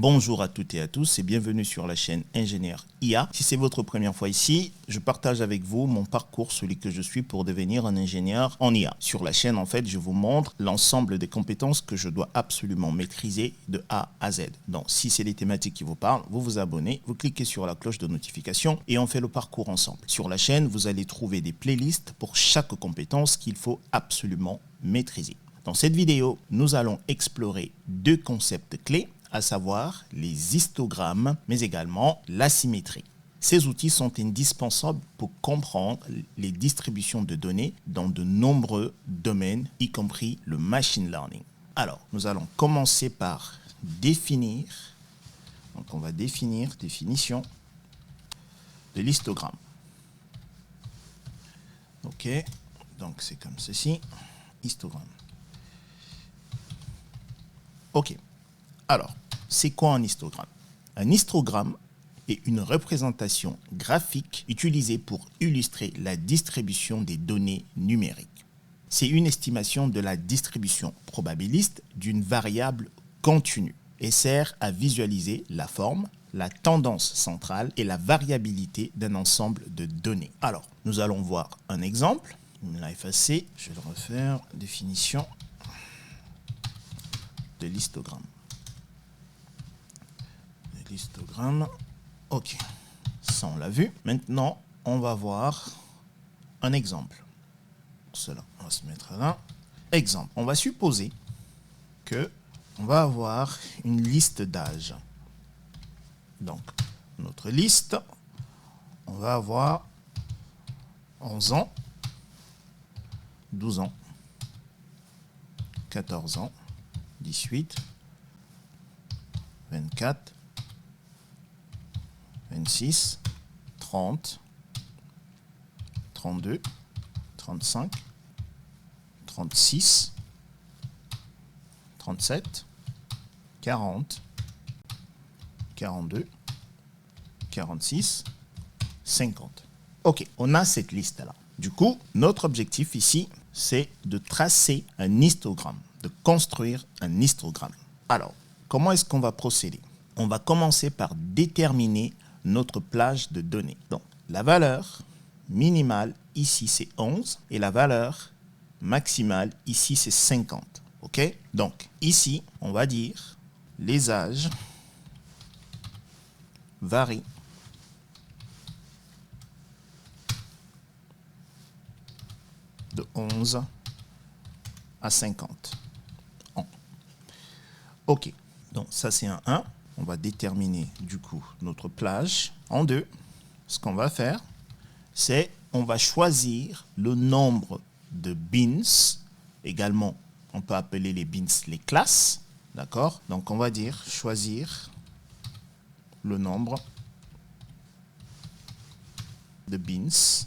Bonjour à toutes et à tous et bienvenue sur la chaîne Ingénieur IA. Si c'est votre première fois ici, je partage avec vous mon parcours, celui que je suis pour devenir un ingénieur en IA. Sur la chaîne, en fait, je vous montre l'ensemble des compétences que je dois absolument maîtriser de A à Z. Donc, si c'est des thématiques qui vous parlent, vous vous abonnez, vous cliquez sur la cloche de notification et on fait le parcours ensemble. Sur la chaîne, vous allez trouver des playlists pour chaque compétence qu'il faut absolument maîtriser. Dans cette vidéo, nous allons explorer deux concepts clés, à savoir les histogrammes, mais également la symétrie. Ces outils sont indispensables pour comprendre les distributions de données dans de nombreux domaines, y compris le machine learning. Alors, nous allons commencer par définir. Donc, on va définition de l'histogramme. OK, donc c'est comme ceci, histogramme. OK. Alors, c'est quoi un histogramme? Un histogramme est une représentation graphique utilisée pour illustrer la distribution des données numériques. C'est une estimation de la distribution probabiliste d'une variable continue et sert à visualiser la forme, la tendance centrale et la variabilité d'un ensemble de données. Alors, nous allons voir un exemple. Il l'a effacé, je vais le refaire. Définition de l'histogramme. Histogramme. OK, ça on l'a vu. Maintenant, on va voir un exemple. Pour cela, on va se mettre là. Exemple, on va supposer que on va avoir une liste d'âge. Donc, notre liste, on va avoir 11 ans, 12 ans, 14 ans, 18, 24, 26, 30, 32, 35, 36, 37, 40, 42, 46, 50. OK, on a cette liste-là. Du coup, notre objectif ici, c'est de tracer un histogramme, de construire un histogramme. Alors, comment est-ce qu'on va procéder? On va commencer par déterminer notre plage de données. Donc, la valeur minimale ici, c'est 11 et la valeur maximale ici, c'est 50. OK? Donc, ici, on va dire les âges varient de 11 à 50 ans. OK. Donc, ça, c'est un 1. On va déterminer du coup notre plage en 2. Ce qu'on va faire, c'est on va choisir le nombre de bins. Également, on peut appeler les bins les classes. D'accord? Donc, on va dire choisir le nombre de bins.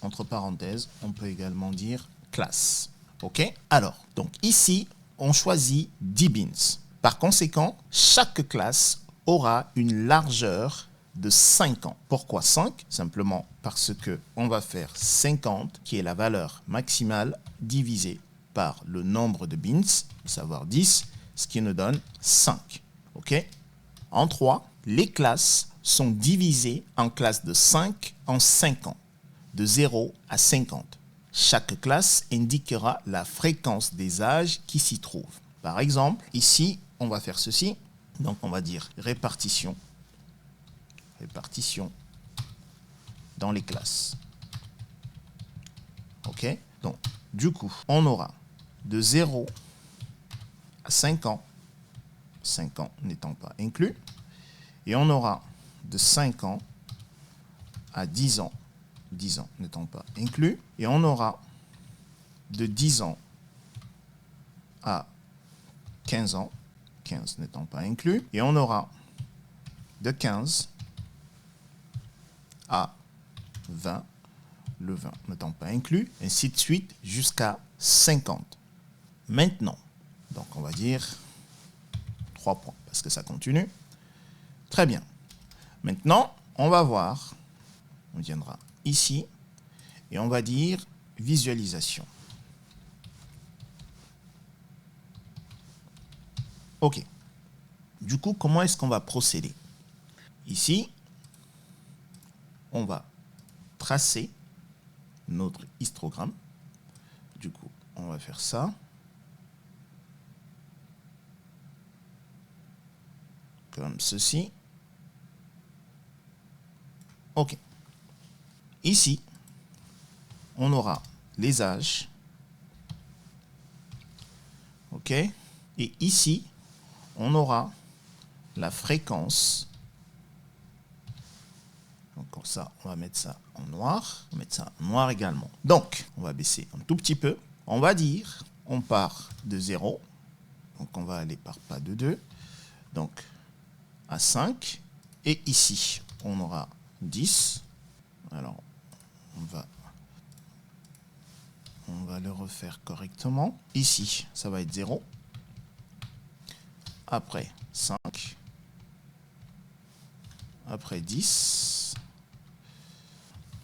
Entre parenthèses, on peut également dire classe. OK? Alors, donc ici, on choisit 10 bins. Par conséquent, chaque classe aura une largeur de 5 ans. Pourquoi 5? Simplement parce que on va faire 50, qui est la valeur maximale, divisé par le nombre de bins, à savoir 10, ce qui nous donne 5. OK? En 3, les classes sont divisées en classes de 5 en 5 ans, de 0 à 50. Chaque classe indiquera la fréquence des âges qui s'y trouvent. Par exemple, ici, on va faire ceci. Donc, on va dire répartition dans les classes. OK? Donc, du coup, on aura de 0 à 5 ans, 5 ans n'étant pas inclus, et on aura de 5 ans à 10 ans, 10 ans n'étant pas inclus, et on aura de 10 ans à 15 ans, 15 n'étant pas inclus, et on aura de 15 à 20, le 20 n'étant pas inclus, ainsi de suite jusqu'à 50. Maintenant, donc on va dire 3 points, parce que ça continue. Très bien. Maintenant, on va voir, on viendra ici, et on va dire visualisation. OK. Du coup, comment est-ce qu'on va procéder? Ici, on va tracer notre histogramme. Du coup, on va faire ça. Comme ceci. OK. Ici, on aura les âges. OK. Et ici, on aura la fréquence. Donc comme ça, on va mettre ça en noir. On va mettre ça en noir également. Donc, on va baisser un tout petit peu. On va dire, on part de 0. Donc on va aller par pas de 2. Donc à 5. Et ici, on aura 10. Alors, on va le refaire correctement. Ici, ça va être 0. Après 5. Après 10.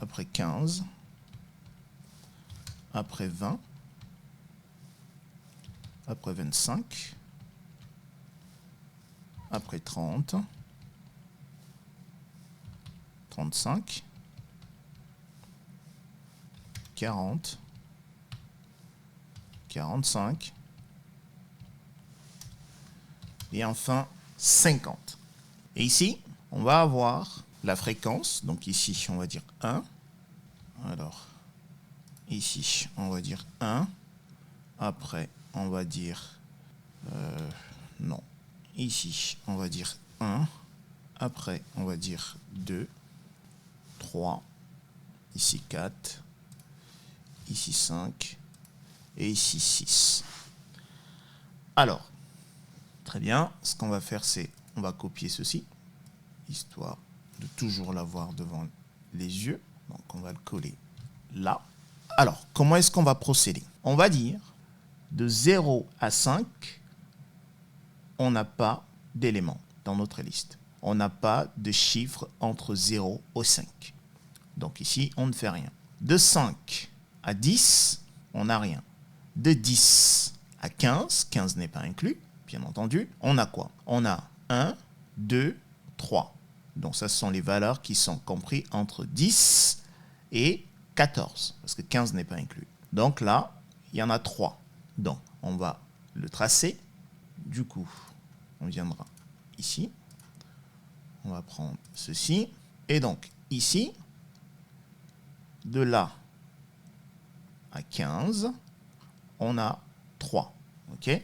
Après 15. Après 20. Après 25. Après 30. 35. 40. 45. Et enfin 50. Et ici, on va avoir la fréquence. Donc ici, on va dire 1. Alors, ici, on va dire 1. Après, on va dire... non. Ici, on va dire 1. Après, on va dire 2. 3. Ici 4. Ici 5. Et ici 6. Alors, très bien. Ce qu'on va faire, c'est on va copier ceci, histoire de toujours l'avoir devant les yeux. Donc, on va le coller là. Alors, comment est-ce qu'on va procéder? On va dire, de 0 à 5, on n'a pas d'éléments dans notre liste. On n'a pas de chiffre entre 0 et 5. Donc ici, on ne fait rien. De 5 à 10, on n'a rien. De 10 à 15, 15 n'est pas inclus, bien entendu, on a quoi? On a 1, 2, 3. Donc ça, ce sont les valeurs qui sont comprises entre 10 et 14, parce que 15 n'est pas inclus. Donc là, il y en a 3. Donc, on va le tracer. Du coup, on viendra ici. On va prendre ceci. Et donc, ici, de là à 15, on a 3. OK?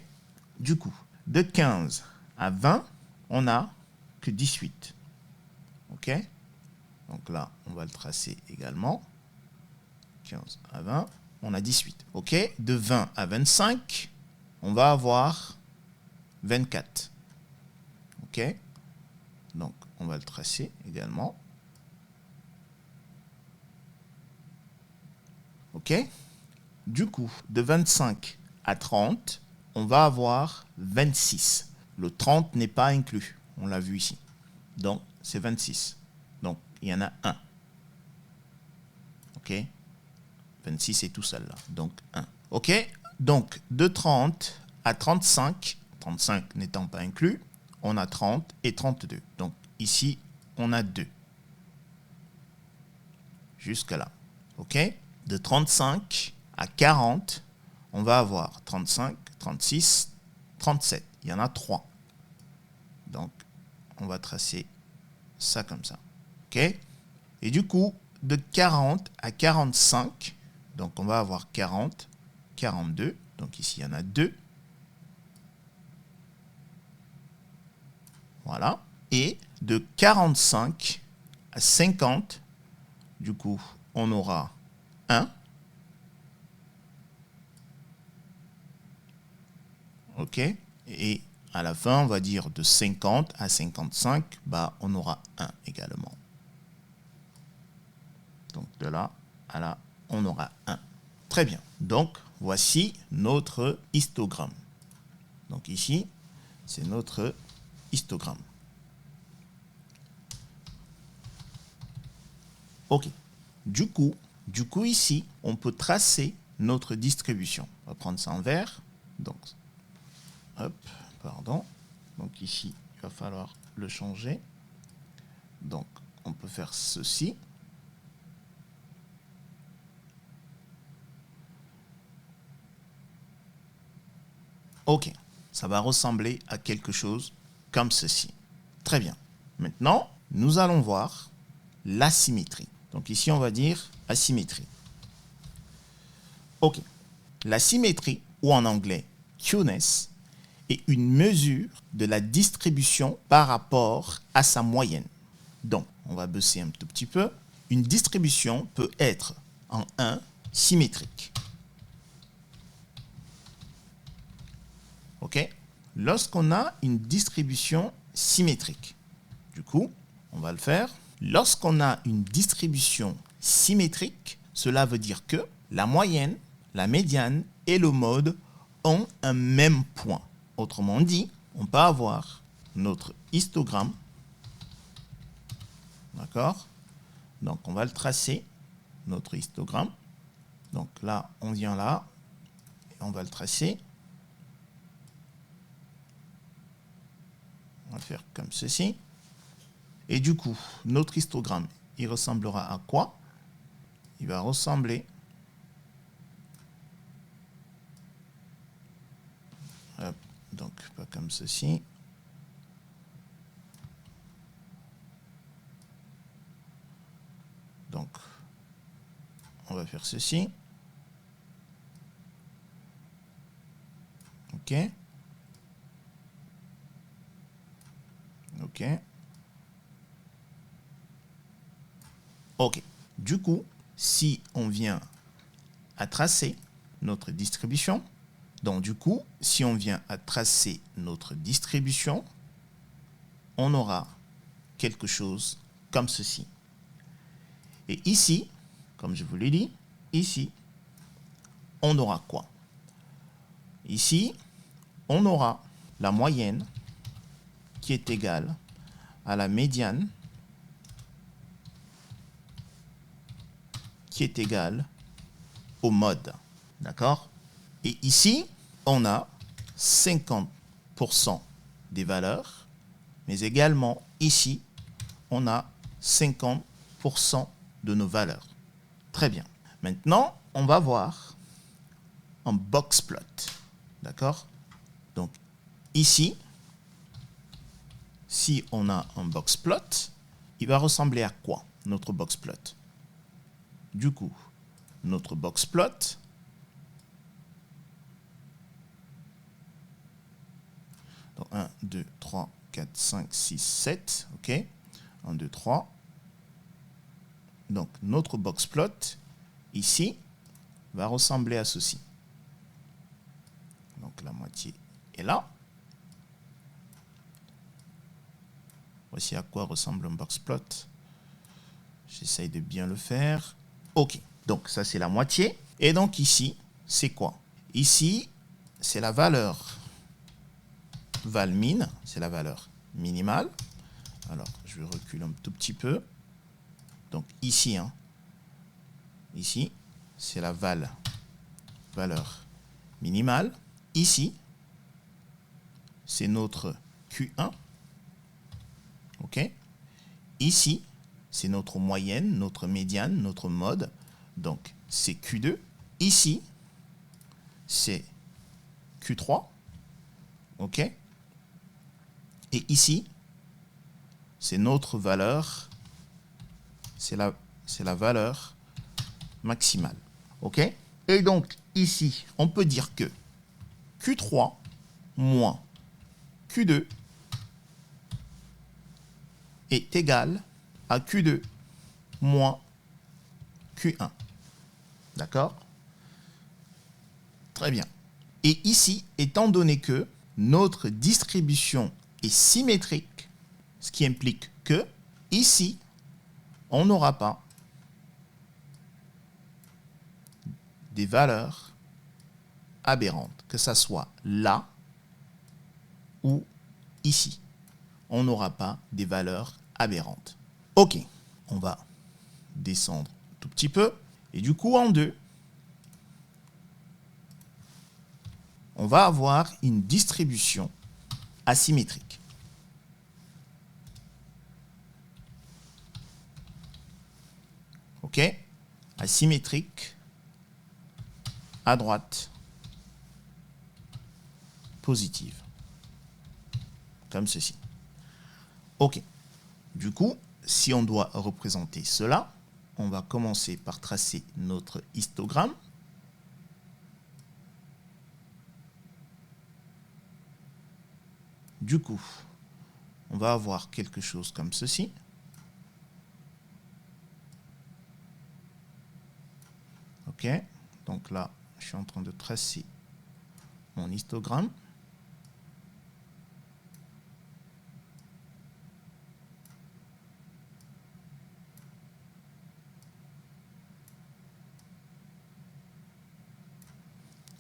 Du coup, de 15 à 20, on n'a que 18. OK? Donc là, on va le tracer également. 15 à 20, on a 18. OK? De 20 à 25, on va avoir 24. OK? Donc, on va le tracer également. OK? Du coup, de 25 à 30, on va avoir 26. Le 30 n'est pas inclus. On l'a vu ici. Donc, c'est 26. Donc, il y en a un. OK? 26 est tout seul là. Donc, 1. OK? Donc, de 30 à 35, 35 n'étant pas inclus, on a 30 et 32. Donc, ici, on a 2. Jusque là. OK? De 35 à 40, on va avoir 35, 36, 37. Il y en a 3. Donc, on va tracer ça comme ça. OK? Et du coup, de 40 à 45, donc on va avoir 40, 42. Donc ici, il y en a 2. Voilà. Et de 45 à 50, du coup, on aura 1. OK? Et à la fin, on va dire de 50 à 55, bah, on aura 1 également. Donc de là à là, on aura 1. Très bien. Donc, voici notre histogramme. Donc ici, c'est notre histogramme. OK. Du coup, ici, on peut tracer notre distribution. On va prendre ça en vert. Donc, hop, pardon. Donc ici, il va falloir le changer. Donc, on peut faire ceci. OK, ça va ressembler à quelque chose comme ceci. Très bien. Maintenant, nous allons voir l'asymétrie. Donc ici, on va dire asymétrie. OK. La symétrie, ou en anglais skewness, est une mesure de la distribution par rapport à sa moyenne. Donc, on va baisser un tout petit peu. Une distribution peut être en 1 symétrique. OK? Lorsqu'on a une distribution symétrique, du coup, on va le faire. Lorsqu'on a une distribution symétrique, cela veut dire que la moyenne, la médiane et le mode ont un même point. Autrement dit, on peut avoir notre histogramme. D'accord? Donc, on va le tracer, notre histogramme. Donc là, on vient là, et on va le tracer. On va le faire comme ceci. Et du coup, notre histogramme, il ressemblera à quoi? Il va ressembler donc pas comme ceci. Donc, on va faire ceci. OK. OK. OK. Du coup, si on vient à tracer notre distribution, donc du coup, si on vient à tracer notre distribution, on aura quelque chose comme ceci. Et ici, comme je vous l'ai dit, ici, on aura quoi? Ici, on aura la moyenne qui est égale à la médiane qui est égale au mode. D'accord? Et ici, on a 50% des valeurs, mais également ici, on a 50% de nos valeurs. Très bien. Maintenant, on va voir un box plot. D'accord? Donc, ici, si on a un box plot, il va ressembler à quoi, notre box plot? Du coup, notre box plot, donc 1, 2, 3, 4, 5, 6, 7, OK? 1, 2, 3. Donc, notre box plot, ici, va ressembler à ceci. Donc, la moitié est là. Voici à quoi ressemble un box plot. J'essaye de bien le faire. OK. Donc, ça, c'est la moitié. Et donc, ici, c'est quoi? Ici, c'est la valeur val-min, c'est la valeur minimale. Alors, je vais reculer un tout petit peu. Donc, ici, ici, c'est la valeur minimale. Ici, c'est notre Q1. OK? Ici, c'est notre moyenne, notre médiane, notre mode. Donc, c'est Q2. Ici, c'est Q3. OK? Et ici, c'est notre valeur, c'est la valeur maximale. OK? Et donc, ici, on peut dire que Q3 moins Q2 est égal à Q2 moins Q1. D'accord? Très bien. Et ici, étant donné que notre distribution est symétrique, ce qui implique que ici, on n'aura pas des valeurs aberrantes, que ça soit là ou ici. On n'aura pas des valeurs aberrantes. OK, on va descendre un tout petit peu. Et du coup, en 2, on va avoir une distribution asymétrique. OK? Asymétrique, à droite, positive. Comme ceci. OK. Du coup, si on doit représenter cela, on va commencer par tracer notre histogramme. Du coup, on va avoir quelque chose comme ceci. OK. Donc là, je suis en train de tracer mon histogramme.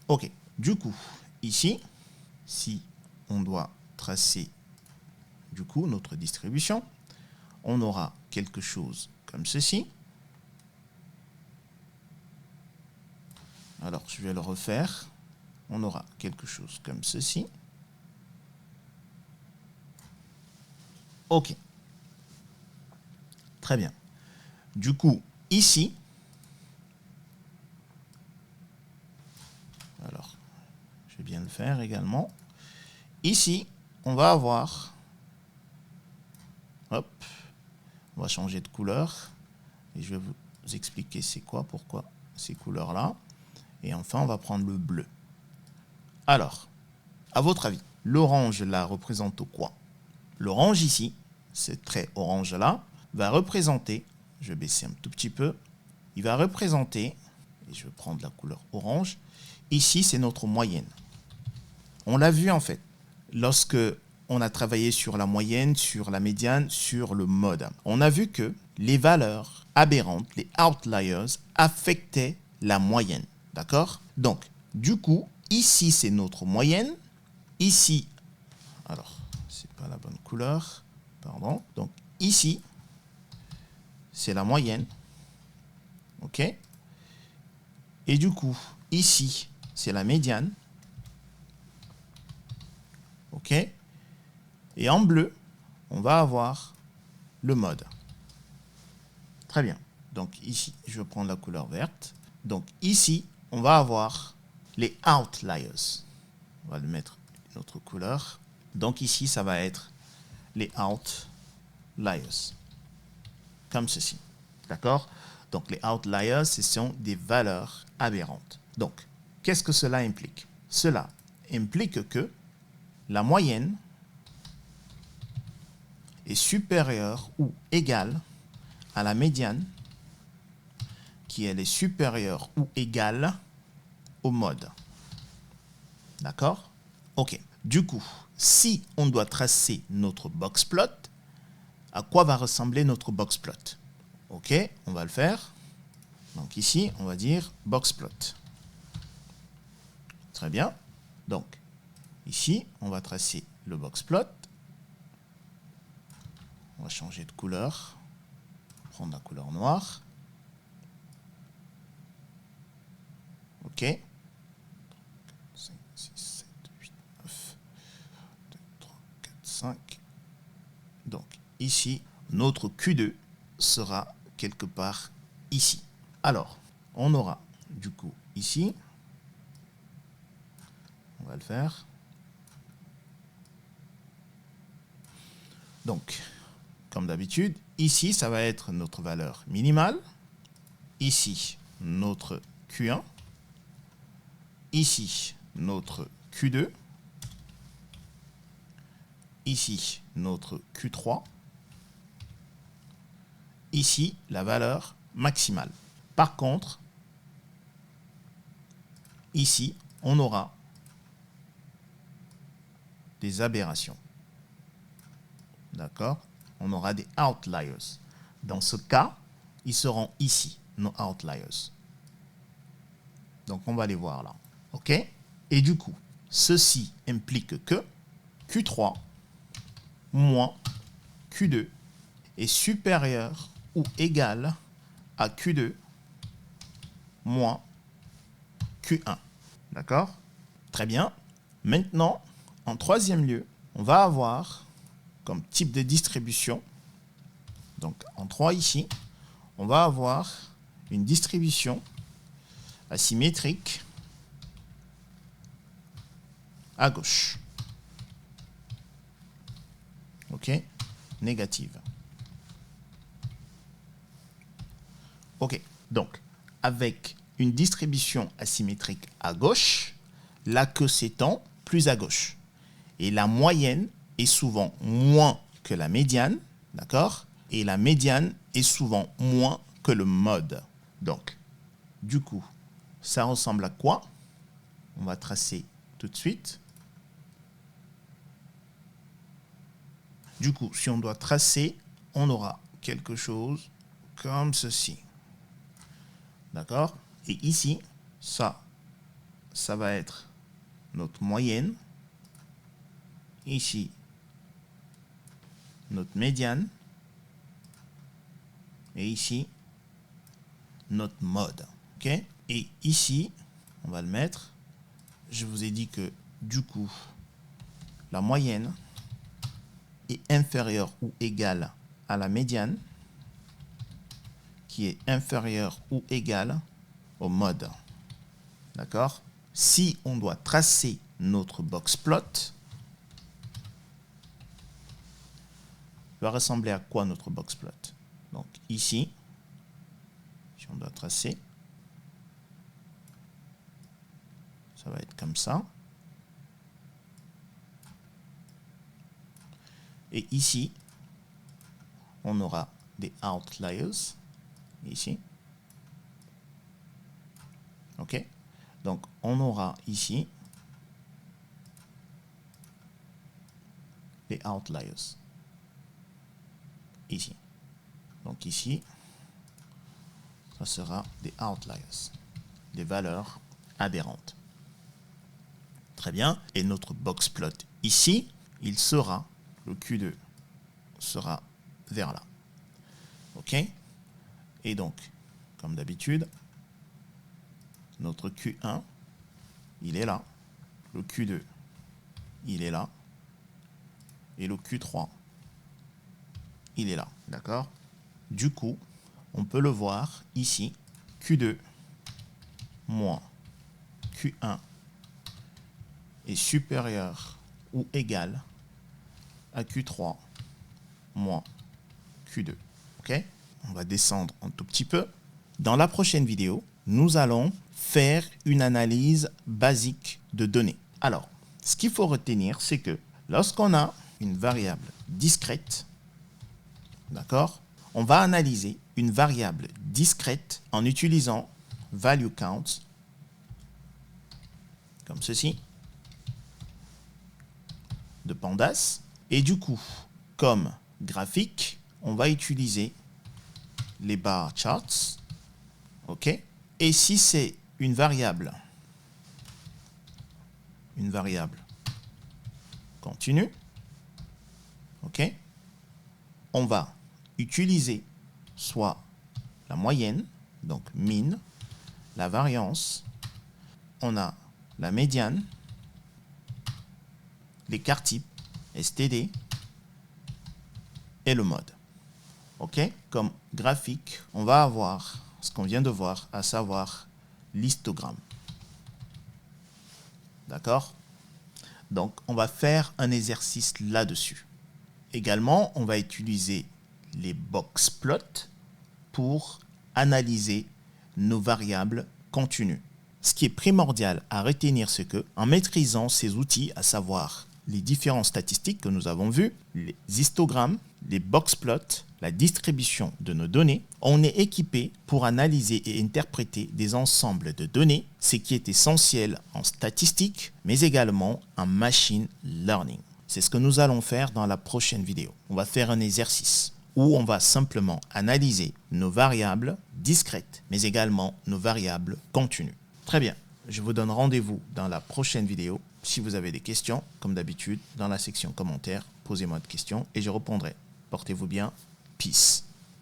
OK. Du coup, ici, si on doit tracer du coup notre distribution, on aura quelque chose comme ceci. Alors, je vais le refaire. On aura quelque chose comme ceci. OK. Très bien. Du coup, ici, alors, je vais bien le faire également. Ici, on va avoir, hop, on va changer de couleur. Et je vais vous expliquer c'est quoi, pourquoi ces couleurs-là. Et enfin, on va prendre le bleu. Alors, à votre avis, l'orange là représente quoi? L'orange ici, ce trait orange là, va représenter, je vais baisser un tout petit peu, il va représenter, et je vais prendre la couleur orange, ici c'est notre moyenne. On l'a vu en fait, lorsque on a travaillé sur la moyenne, sur la médiane, sur le mode. On a vu que les valeurs aberrantes, les outliers, affectaient la moyenne. D'accord? Donc, du coup, ici c'est notre moyenne. Ici, alors, c'est pas la bonne couleur, pardon. Donc, ici, c'est la moyenne. OK? Et du coup, ici, c'est la médiane. OK? Et en bleu, on va avoir le mode. Très bien. Donc ici, je vais prendre la couleur verte. Donc ici, on va avoir les outliers. On va le mettre une autre couleur. Donc ici, ça va être les outliers. Comme ceci. D'accord? Donc les outliers, ce sont des valeurs aberrantes. Donc, qu'est-ce que cela implique? Cela implique que la moyenne est supérieure ou égale à la médiane, qui elle est supérieure ou égale au mode. D'accord? OK. Du coup, si on doit tracer notre box plot, à quoi va ressembler notre box plot? OK, on va le faire. Donc ici, on va dire box plot. Très bien. Donc, ici, on va tracer le box plot. On va changer de couleur. Prendre la couleur noire. OK. 5, 6, 7, 8, 9, 2, 3, 4, 5. Donc, ici, notre Q2 sera quelque part ici. Alors, on aura du coup ici, on va le faire. Donc, comme d'habitude, ici, ça va être notre valeur minimale. Ici, notre Q1. Ici, notre Q2. Ici, notre Q3. Ici, la valeur maximale. Par contre, ici, on aura des aberrations. D'accord? On aura des outliers. Dans ce cas, ils seront ici, nos outliers. Donc, on va les voir là. OK? Et du coup, ceci implique que Q3 moins Q2 est supérieur ou égal à Q2 moins Q1. D'accord? Très bien. Maintenant, en troisième lieu, on va avoir comme type de distribution, donc en 3 ici, on va avoir une distribution asymétrique à gauche. OK? Négative. OK. Donc, avec une distribution asymétrique à gauche, la queue s'étend plus à gauche. Et la moyenne est souvent moins que la médiane, d'accord? Et la médiane est souvent moins que le mode. Donc, du coup, ça ressemble à quoi? On va tracer tout de suite. Du coup, si on doit tracer, on aura quelque chose comme ceci. D'accord? Et ici, ça va être notre moyenne. Ici, notre médiane. Et ici, notre mode. OK? Et ici, on va le mettre. Je vous ai dit que, du coup, la moyenne est inférieure ou égale à la médiane, qui est inférieure ou égale au mode. D'accord? Si on doit tracer notre box plot, va ressembler à quoi notre box plot? Donc ici, si on doit tracer, ça va être comme ça. Et ici, on aura des outliers, ici. OK? Donc, on aura ici les outliers. Ici. Donc ici, ça sera des outliers, des valeurs aberrantes. Très bien. Et notre box plot ici, il sera, le Q2 sera vers là. OK? Et donc, comme d'habitude, notre Q1, il est là. Le Q2, il est là. Et le Q3, il est là. D'accord? Du coup, on peut le voir ici. Q2 moins Q1 est supérieur ou égal à Q3 moins Q2. OK? On va descendre un tout petit peu. Dans la prochaine vidéo, nous allons faire une analyse basique de données. Alors, ce qu'il faut retenir, c'est que lorsqu'on a une variable discrète, d'accord, on va analyser une variable discrète en utilisant value count, comme ceci, de pandas. Et du coup, comme graphique, on va utiliser les bar charts. OK? Et si c'est une variable continue, OK, on va utiliser soit la moyenne, donc mean, la variance, on a la médiane, l'écart type, STD, et le mode. OK? Comme graphique, on va avoir ce qu'on vient de voir, à savoir l'histogramme. D'accord? Donc, on va faire un exercice là-dessus. Également, on va utiliser les box plots pour analyser nos variables continues. Ce qui est primordial à retenir, c'est que, en maîtrisant ces outils, à savoir les différentes statistiques que nous avons vues, les histogrammes, les box plots, la distribution de nos données, on est équipé pour analyser et interpréter des ensembles de données, ce qui est essentiel en statistique, mais également en machine learning. C'est ce que nous allons faire dans la prochaine vidéo. On va faire un exercice où on va simplement analyser nos variables discrètes, mais également nos variables continues. Très bien, je vous donne rendez-vous dans la prochaine vidéo. Si vous avez des questions, comme d'habitude, dans la section commentaires, posez-moi des questions et je répondrai. Portez-vous bien. Peace.